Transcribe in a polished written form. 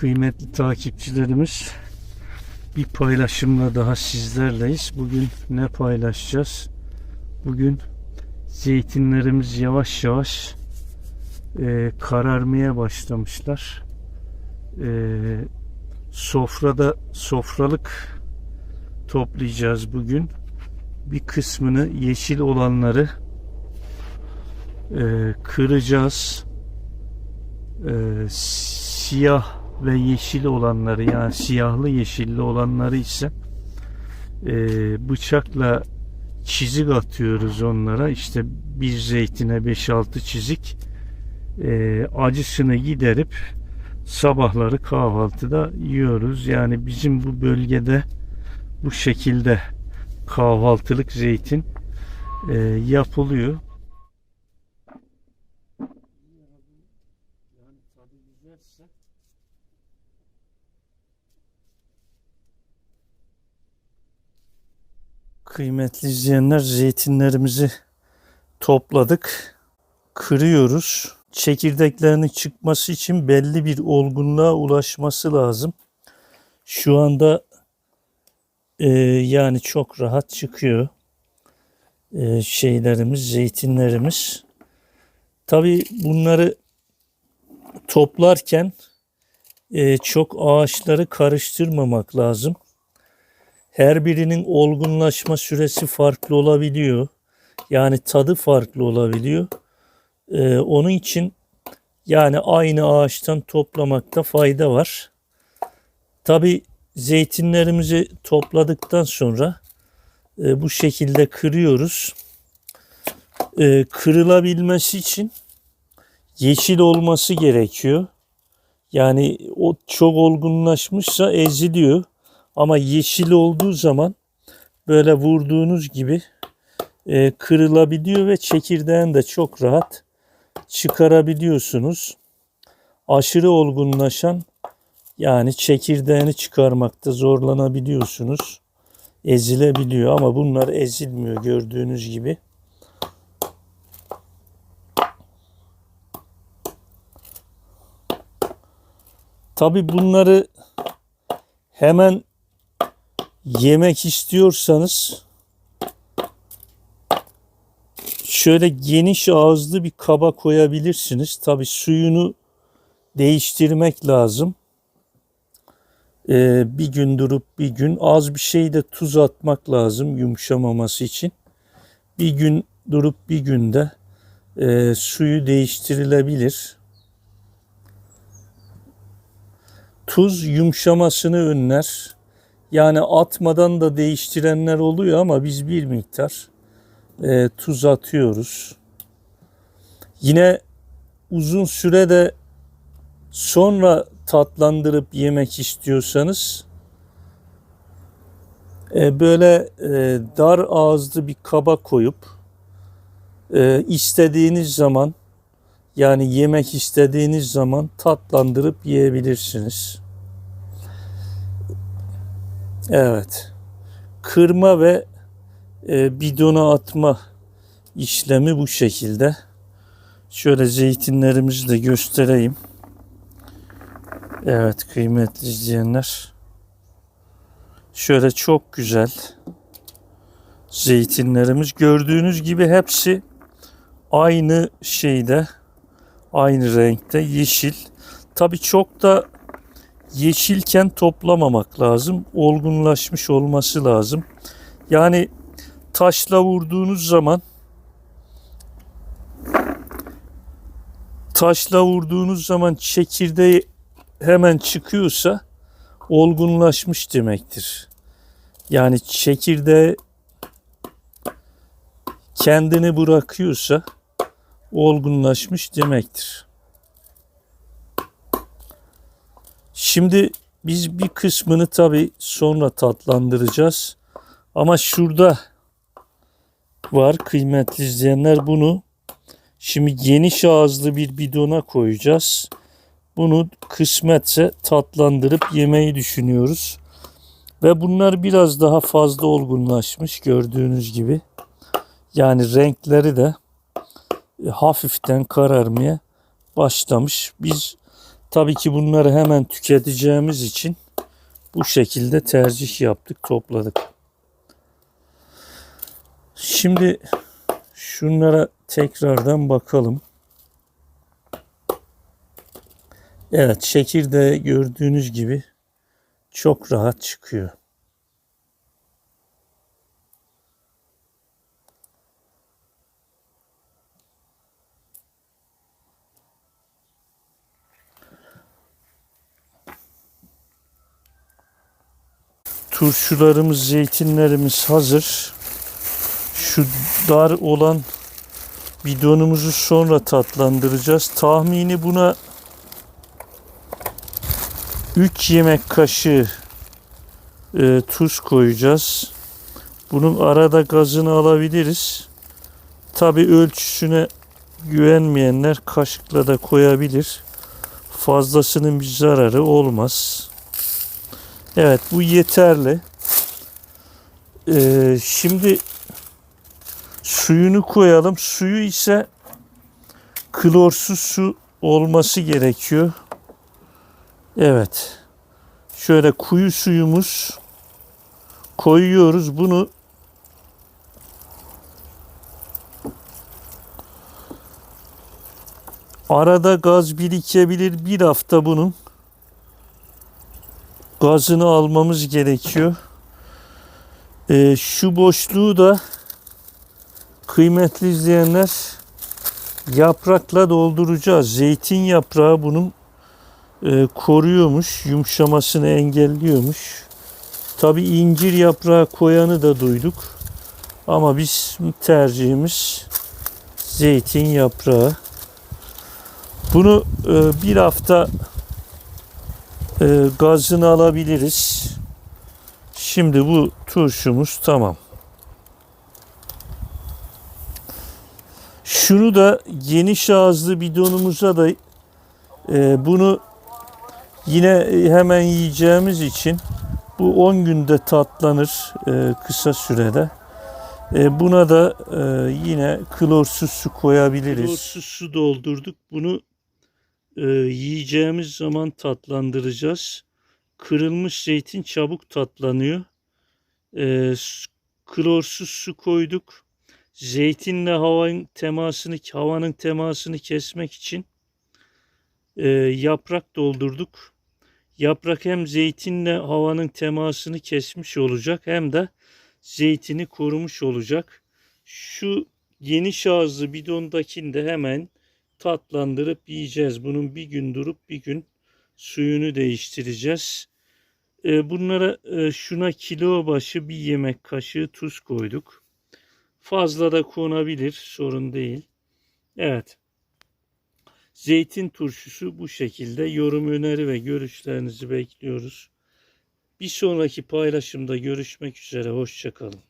Kıymetli takipçilerimiz, bir paylaşımla daha sizlerleyiz. Bugün ne paylaşacağız? Bugün zeytinlerimiz yavaş yavaş kararmaya başlamışlar. Sofralık toplayacağız bugün. Bir kısmını, yeşil olanları kıracağız. Siyah ve yeşil olanları, yani siyahlı yeşilli olanları ise bıçakla çizik atıyoruz onlara. İşte bir zeytine 5-6 çizik, acısını giderip sabahları kahvaltıda yiyoruz. Yani bizim bu bölgede bu şekilde kahvaltılık zeytin yapılıyor. Kıymetli izleyenler, zeytinlerimizi topladık. Kırıyoruz. Çekirdeklerinin çıkması için belli bir olgunluğa ulaşması lazım. Şu anda yani çok rahat çıkıyor zeytinlerimiz. Tabii bunları toplarken çok ağaçları karıştırmamak lazım. Her birinin olgunlaşma süresi farklı olabiliyor. Yani tadı farklı olabiliyor. Onun için yani aynı ağaçtan toplamakta fayda var. Tabii zeytinlerimizi topladıktan sonra bu şekilde kırıyoruz. Kırılabilmesi için yeşil olması gerekiyor. Yani o çok olgunlaşmışsa eziliyor. Ama yeşil olduğu zaman böyle vurduğunuz gibi kırılabiliyor ve çekirdeğini de çok rahat çıkarabiliyorsunuz. Aşırı olgunlaşan, yani çekirdeğini çıkarmakta zorlanabiliyorsunuz. Ezilebiliyor ama bunlar ezilmiyor gördüğünüz gibi. Tabii bunları hemen yemek istiyorsanız şöyle geniş ağızlı bir kaba koyabilirsiniz. Tabii suyunu değiştirmek lazım. Bir gün durup bir gün, az bir şey de tuz atmak lazım yumuşamaması için. Bir gün durup bir günde suyu değiştirilebilir. Tuz yumuşamasını önler. Yani atmadan da değiştirenler oluyor ama biz bir miktar tuz atıyoruz. Yine uzun sürede sonra tatlandırıp yemek istiyorsanız böyle dar ağızlı bir kaba koyup istediğiniz zaman, yani yemek istediğiniz zaman tatlandırıp yiyebilirsiniz. Evet. Kırma ve bidona atma işlemi bu şekilde. Şöyle zeytinlerimizi de göstereyim. Evet kıymetli izleyenler. Şöyle çok güzel zeytinlerimiz. Gördüğünüz gibi hepsi aynı şeyde, aynı renkte, yeşil. Tabii çok da yeşilken toplamamak lazım. Olgunlaşmış olması lazım. Yani taşla vurduğunuz zaman çekirdeği hemen çıkıyorsa olgunlaşmış demektir. Yani çekirdeği kendini bırakıyorsa olgunlaşmış demektir. Şimdi biz bir kısmını tabii sonra tatlandıracağız. Ama şurada var kıymetli izleyenler, bunu şimdi geniş ağızlı bir bidona koyacağız. Bunu kısmetse tatlandırıp yemeyi düşünüyoruz. Ve bunlar biraz daha fazla olgunlaşmış gördüğünüz gibi. Yani renkleri de hafiften kararmaya başlamış. Biz Tabii ki bunları hemen tüketeceğimiz için bu şekilde tercih yaptık, topladık. Şimdi şunlara tekrardan bakalım. Evet, çekirdeği gördüğünüz gibi çok rahat çıkıyor. Turşularımız, zeytinlerimiz hazır. Şu dar olan bidonumuzu sonra tatlandıracağız. Tahmini buna 3 yemek kaşığı tuz koyacağız. Bunun arada gazını alabiliriz. Tabi ölçüsüne güvenmeyenler kaşıkla da koyabilir. Fazlasının bir zararı olmaz. Evet, bu yeterli. Şimdi suyunu koyalım. Suyu ise klorsuz su olması gerekiyor. Evet. Şöyle kuyu suyumuz koyuyoruz. Bunu arada gaz birikebilir. Bir hafta bunun gazını almamız gerekiyor. Şu boşluğu da kıymetli izleyenler yaprakla dolduracağız. Zeytin yaprağı bunun koruyormuş, yumuşamasını engelliyormuş. Tabi incir yaprağı koyanı da duyduk. Ama biz tercihimiz zeytin yaprağı. Bunu bir hafta gazını alabiliriz. Şimdi bu turşumuz tamam. Şunu da geniş ağızlı bidonumuza da bunu yine hemen yiyeceğimiz için bu 10 günde tatlanır kısa sürede. Buna da yine klorsuz su koyabiliriz. Klorsuz su doldurduk. Bunu yiyeceğimiz zaman tatlandıracağız. Kırılmış zeytin çabuk tatlanıyor. Klorsuz su koyduk. Zeytinle havanın temasını kesmek için yaprak doldurduk. Yaprak hem zeytinle havanın temasını kesmiş olacak hem de zeytini korumuş olacak. Şu geniş ağızlı bidondakini de hemen tatlandırıp yiyeceğiz. Bunun bir gün durup bir gün suyunu değiştireceğiz. Bunlara şuna kilo başı bir yemek kaşığı tuz koyduk. Fazla da konabilir, sorun değil. Evet. Zeytin turşusu bu şekilde. Yorum, öneri ve görüşlerinizi bekliyoruz. Bir sonraki paylaşımda görüşmek üzere. Hoşça kalın.